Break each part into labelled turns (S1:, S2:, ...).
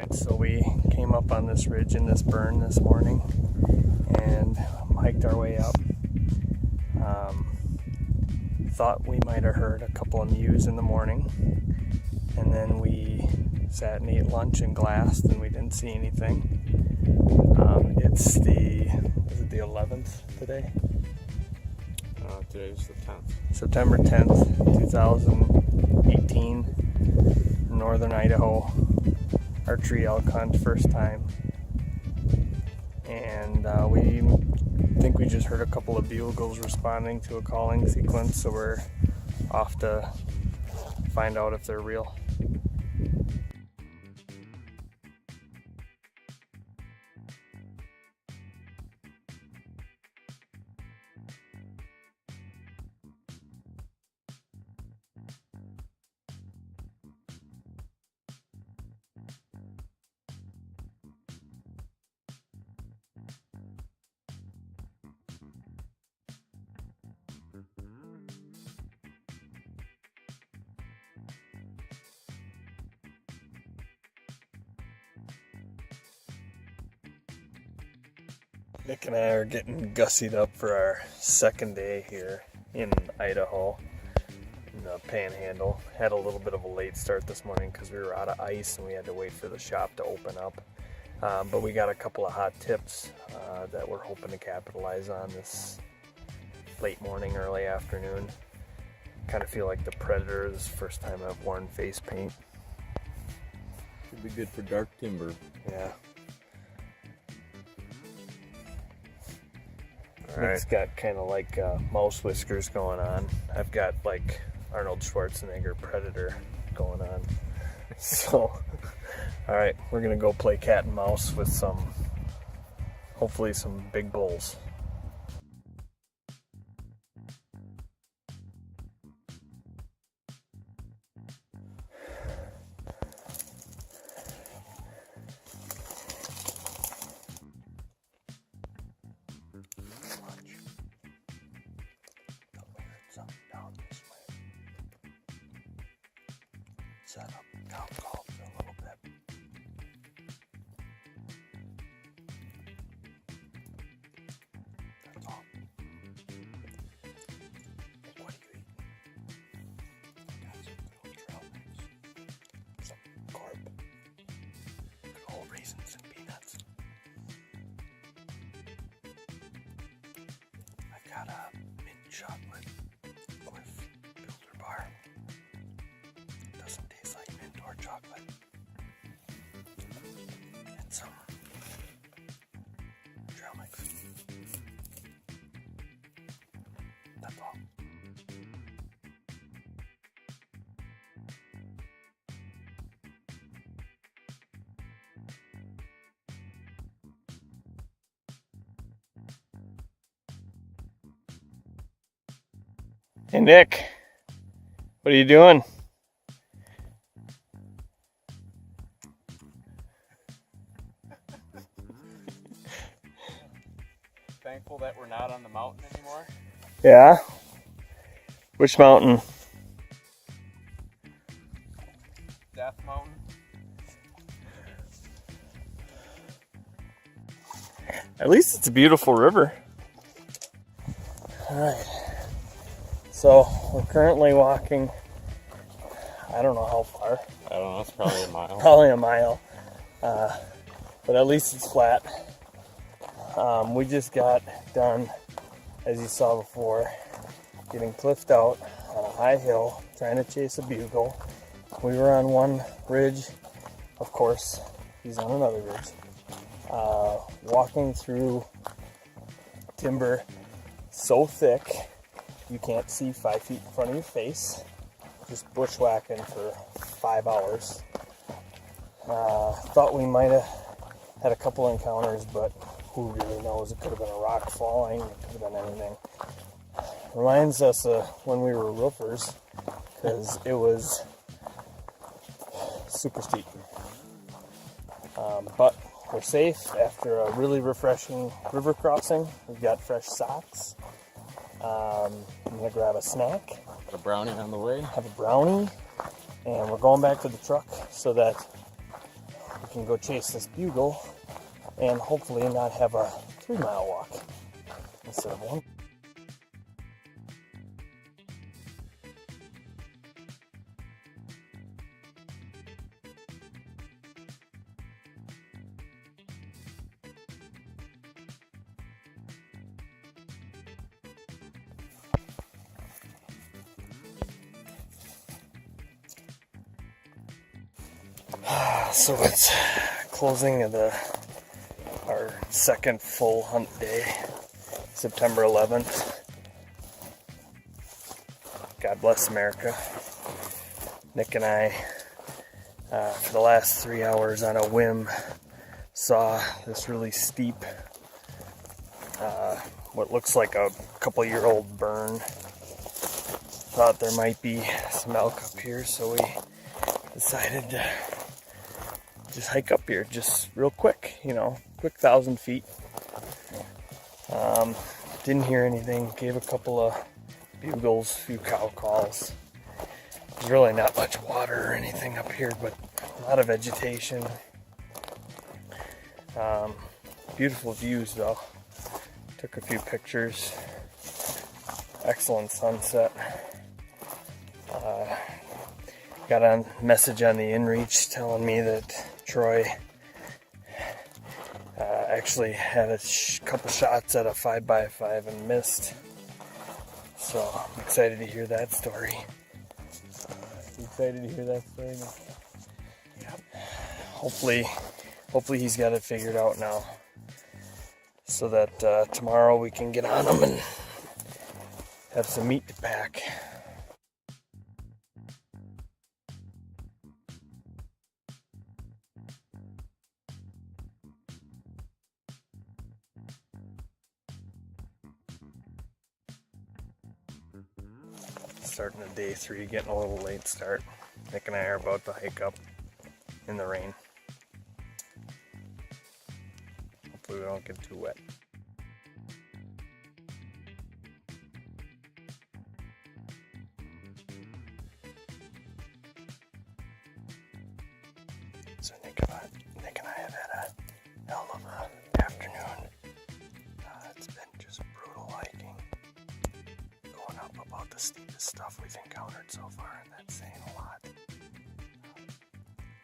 S1: Alright, so we came up on this ridge in this burn this morning and hiked our way up. Thought we might have heard a couple of mews in the morning, and then we sat and ate lunch and glassed and we didn't see anything. It's the 11th today?
S2: Today's the 10th.
S1: September 10th, 2018, northern Idaho. Archery elk hunt, first time. And we think we just heard a couple of bugles responding to a calling sequence, so we're off to find out if they're real. Nick and I are getting gussied up for our second day here in Idaho, in the Panhandle. Had a little bit of a late start this morning because we were out of ice and we had to wait for the shop to open up. But we got a couple of hot tips that we're hoping to capitalize on this late morning, early afternoon. Kind of feel like the Predator. This is the first time I've worn face paint.
S2: Should be good for dark timber.
S1: Yeah.
S2: Nick's
S1: got kind of like mouse whiskers going on. I've got like Arnold Schwarzenegger Predator going on. So, alright, we're gonna go play cat and mouse with hopefully some big bulls. Down this way. Set up down call for a little bit. That's all. What are you eating? Got some little trail mix, some carp, good old raisins and peanuts. I got a mint chocolate with Builder bar. Doesn't taste like mint or chocolate. And some trail mix. That's all. Hey Nick, what are you doing?
S2: Thankful that we're not on the mountain anymore.
S1: Yeah? Which mountain?
S2: Death Mountain.
S1: At least it's a beautiful river. Alright. So we're currently walking, I don't know how far.
S2: I don't know, it's probably a mile.
S1: Probably a mile. But at least it's flat. We just got done, as you saw before, getting cliffed out on a high hill, trying to chase a bugle. We were on one ridge, of course, he's on another ridge. Walking through timber so thick you can't see 5 feet in front of your face. Just bushwhacking for 5 hours. Thought we might have had a couple encounters, but who really knows? It could have been a rock falling, it could have been anything. Reminds us of when we were roofers, because it was super steep. But we're safe after a really refreshing river crossing. We've got fresh socks. I'm gonna grab a snack.
S2: Got a brownie on the way.
S1: Have a brownie, and we're going back to the truck so that we can go chase this bugle and hopefully not have a 3-mile walk instead of one. So it's closing of our second full hunt day, September 11th. God bless America. Nick and I, for the last 3 hours on a whim, saw this really steep, what looks like a couple-year-old burn. Thought there might be some elk up here, so we decided to just hike up here, just real quick, quick 1,000 feet. Didn't hear anything, gave a couple of bugles, a few cow calls. There's really not much water or anything up here, but a lot of vegetation. Beautiful views though. Took a few pictures. Excellent sunset. Got a message on the inReach telling me that Troy actually had a couple shots at a 5x5 and missed. So I'm excited to hear that story. Yep. Hopefully he's got it figured out now, so that tomorrow we can get on him and have some meat to pack. Starting a day 3, getting a little late start. Nick and I are about to hike up in the rain. Hopefully we don't get too wet. So Nick and I have had a hell of an afternoon. It's been just brutal hiking. Going up about the steepest stuff we've encountered so far, and that's saying a lot.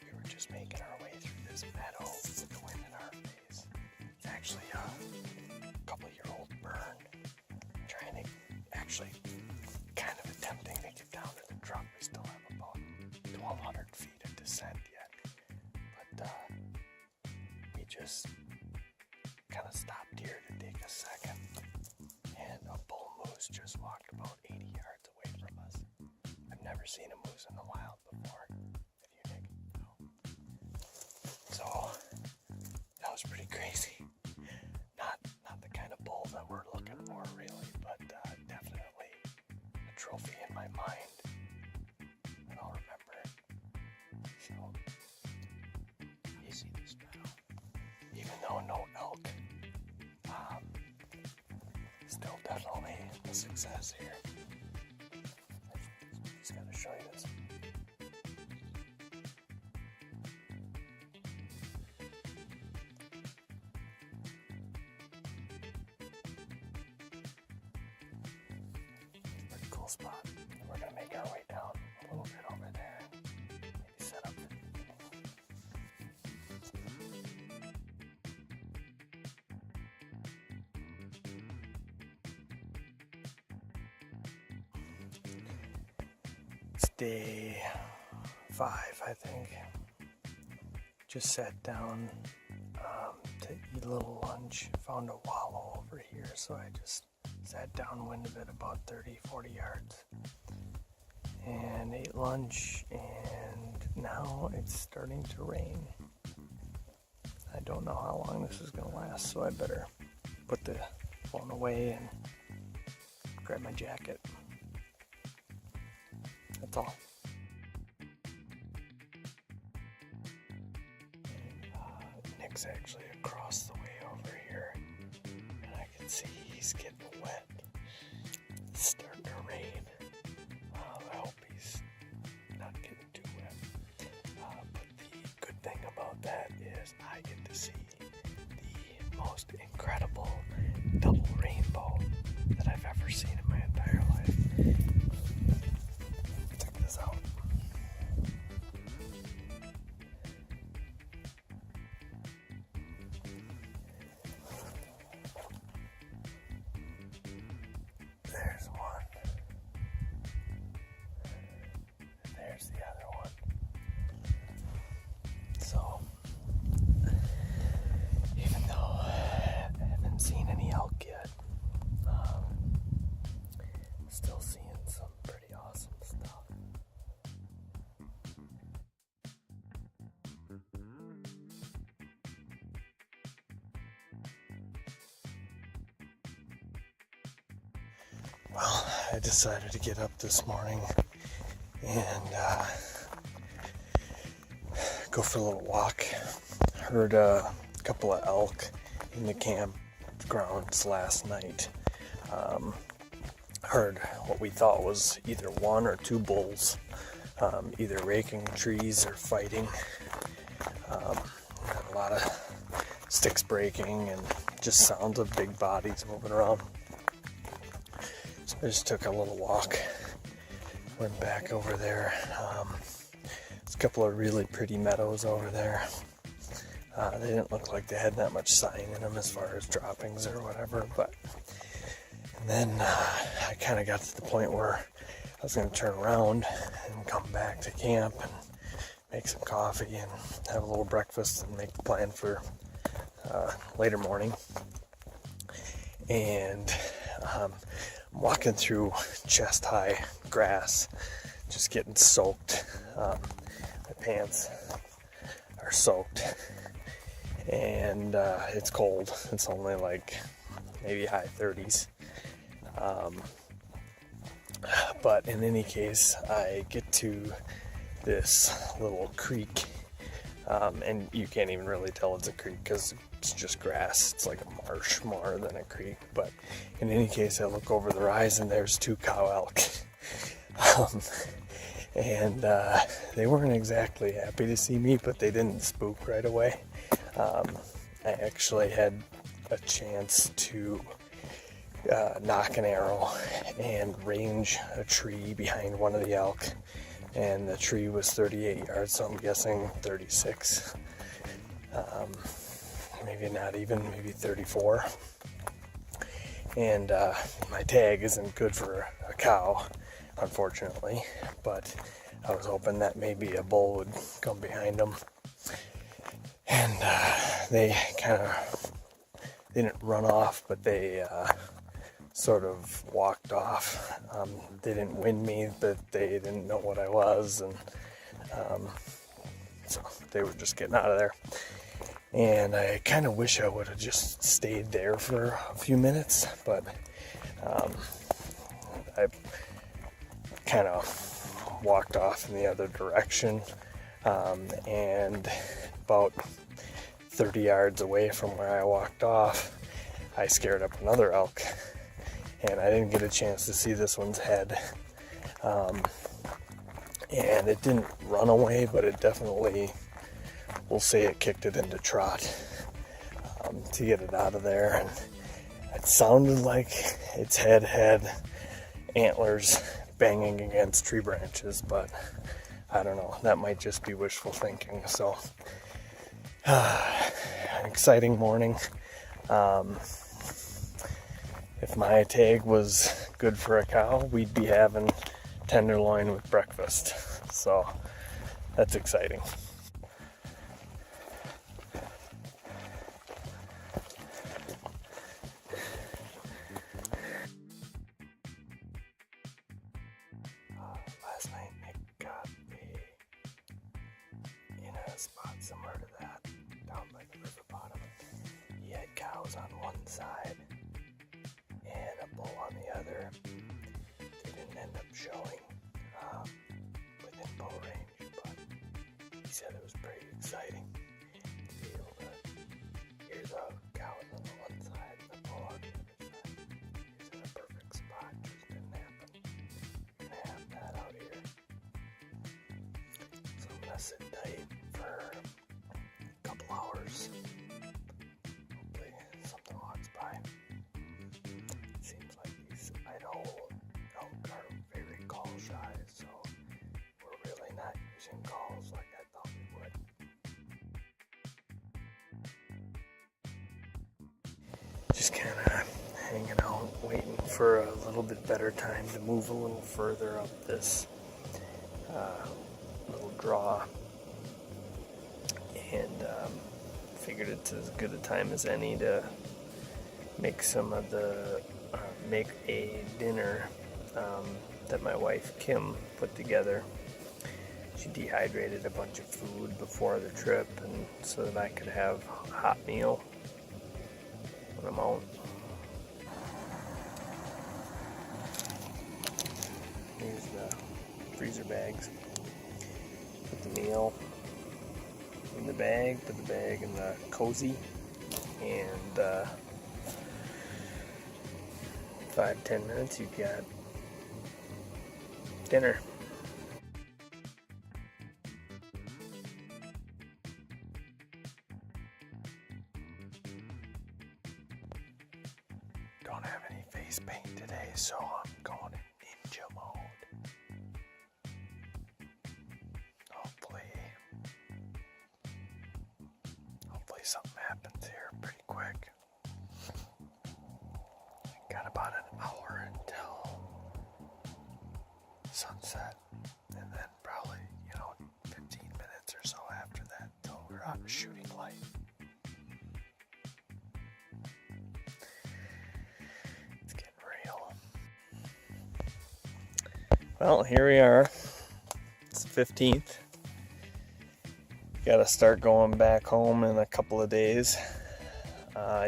S1: We were just making our way through this meadow with the wind in our face. It's actually a couple-year-old burn. Trying to actually kind of attempting to get down to the truck. We still have about 1,200 feet of descent yet. But we just kind of stopped here to take a second. And a bull moose just walked about 80 yards away from us. I've never seen a moose in the wild before. Have you, Nick? No. So that was pretty crazy. Not the kind of bull that we're looking for, really, but definitely a trophy in my mind that I'll remember. So you see this meadow, even though no elk. Still definitely a success here. Just gotta show you this. Pretty cool spot. We're gonna make our way down a little bit over there. Maybe set up. It's day 5, I think. Just sat down to eat a little lunch. Found a wallow over here, so I just sat downwind of it about 30-40 yards and ate lunch, and now it's starting to rain. I don't know how long this is going to last, so I better put the phone away and grab my jacket. That's all. Nick's actually across the way over here, and I can see he's getting wet. It's starting to rain. I hope he's not getting too wet. But the good thing about that outdoors, I get to see the most incredible double rainbow that I've ever seen in my entire life. Check this out. There's one. There's the other one. So, even though I haven't seen any elk yet, still seeing some pretty awesome stuff. Well, I decided to get up this morning and go for a little walk. Heard a couple of elk in the campgrounds last night. Heard what we thought was either one or two bulls, either raking trees or fighting. Had a lot of sticks breaking and just sounds of big bodies moving around. So I just took a little walk, went back over there. There's a couple of really pretty meadows over there. They didn't look like they had that much sign in them as far as droppings or whatever, but and then I kind of got to the point where I was going to turn around and come back to camp and make some coffee and have a little breakfast and make the plan for later morning. And I'm walking through chest-high grass, just getting soaked. My pants are soaked, and it's cold. It's only like maybe high 30s. But in any case, I get to this little creek, and you can't even really tell it's a creek because it's just grass. It's like a marsh more than a creek. But in any case, I look over the rise and there's two cow elk. And they weren't exactly happy to see me, but they didn't spook right away. I actually had a chance to knock an arrow and range a tree behind one of the elk, and the tree was 38 yards, so I'm guessing 36. Maybe not even, maybe 34. And my tag isn't good for a cow, unfortunately, but I was hoping that maybe a bull would come behind them. And they kind of didn't run off, but they sort of walked off. They didn't win me, but they didn't know what I was, and so they were just getting out of there. And I kind of wish I would have just stayed there for a few minutes, but I kind of walked off in the other direction, and about 30 yards away from where I walked off, I scared up another elk, and I didn't get a chance to see this one's head. And it didn't run away, but it definitely, we'll say it kicked it into trot to get it out of there. And it sounded like its head had antlers banging against tree branches, but I don't know, that might just be wishful thinking. So an exciting morning. If my tag was good for a cow, we'd be having tenderloin with breakfast. So that's exciting. Last night Nick got me in a spot similar to that, down by the river bottom. He had cows on one side and a bull on the other. They didn't end up showing within bow range, but he said it was pretty exciting to be able to hear the cow on the one side and the bull on the other side. He's in a perfect spot, just didn't happen to have that out here. So I'm gonna sit tight for a couple hours just kind of hanging out, waiting for a little bit better time to move a little further up this little draw. And figured it's as good a time as any to make some of the, make a dinner that my wife Kim put together. She dehydrated a bunch of food before the trip, and so that I could have a hot meal when I'm out. Here's the freezer bags. Put the meal in the bag, put the bag in the cozy, and 5-10 minutes you've got dinner. Don't have any face paint today, so I'm going in ninja mode. Hopefully something happens here pretty quick. Got about an hour until sunset, and then probably, 15 minutes or so after that till we're on shooting light. It's getting real. Well, here we are. It's the 15th. Got to start going back home in a couple of days.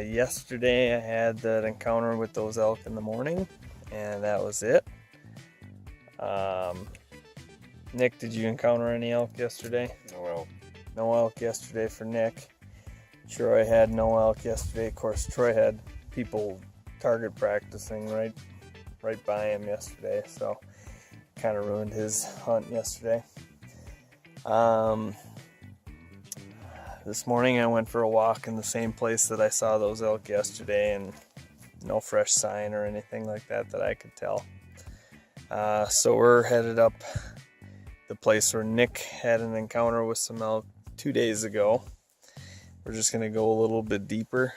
S1: Yesterday I had that encounter with those elk in the morning, and that was it. Nick, did you encounter any elk yesterday?
S2: No elk.
S1: No elk yesterday for Nick. Troy had no elk yesterday. Of course, Troy had people target practicing right by him yesterday, so kind of ruined his hunt yesterday. This morning I went for a walk in the same place that I saw those elk yesterday, and no fresh sign or anything like that I could tell. So we're headed up the place where Nick had an encounter with some elk 2 days ago. We're just going to go a little bit deeper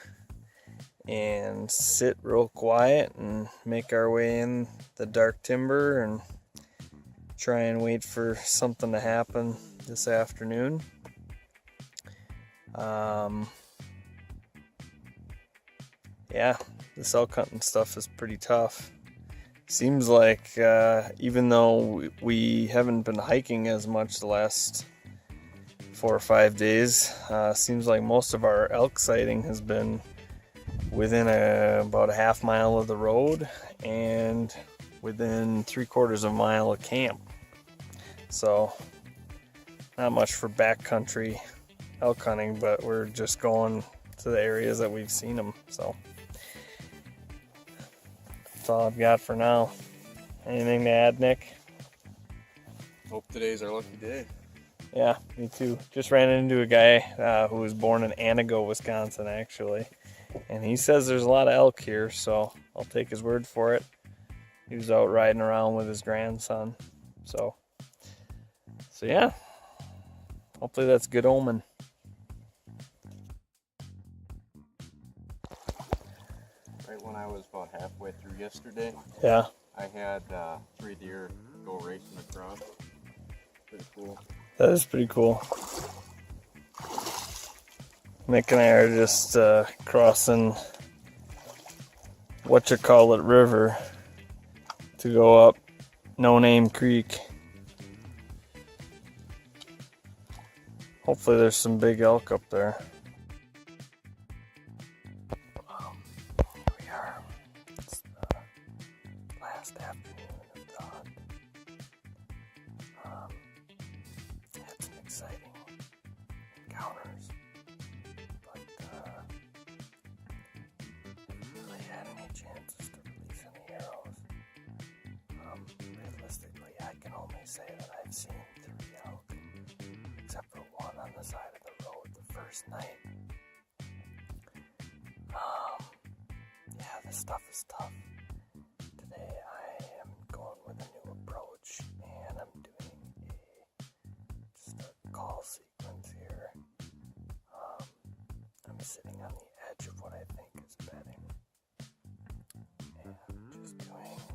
S1: and sit real quiet and make our way in the dark timber and try and wait for something to happen this afternoon. Yeah, this elk hunting stuff is pretty tough. Seems like even though we haven't been hiking as much the last 4 or 5 days, seems like most of our elk sighting has been within about a half mile of the road and within 3/4 of a mile of camp. So not much for backcountry elk hunting, but we're just going to the areas that we've seen them. So that's all I've got for now. Anything to add, Nick?
S2: Hope today's our lucky day.
S1: Yeah, me too. Just ran into a guy who was born in Antigo, Wisconsin, actually. And he says there's a lot of elk here, so I'll take his word for it. He was out riding around with his grandson. So yeah. Hopefully that's good omen.
S2: Right when I was about halfway through yesterday,
S1: Yeah.
S2: I had 3 deer go racing across. Pretty cool.
S1: That is pretty cool. Nick and I are just crossing River to go up No Name Creek. Hopefully there's some big elk up there. Here we are. It's the last afternoon of the hunt. Had some exciting encounters, but haven't really had any chances to release any arrows. Realistically, I can only say that I've seen 3 elk, except for one on the side of the road the first night. Yeah, this stuff is tough. Today I am going with a new approach, and I'm doing just a call sequence here. I'm sitting on the edge of what I think is bedding. doing.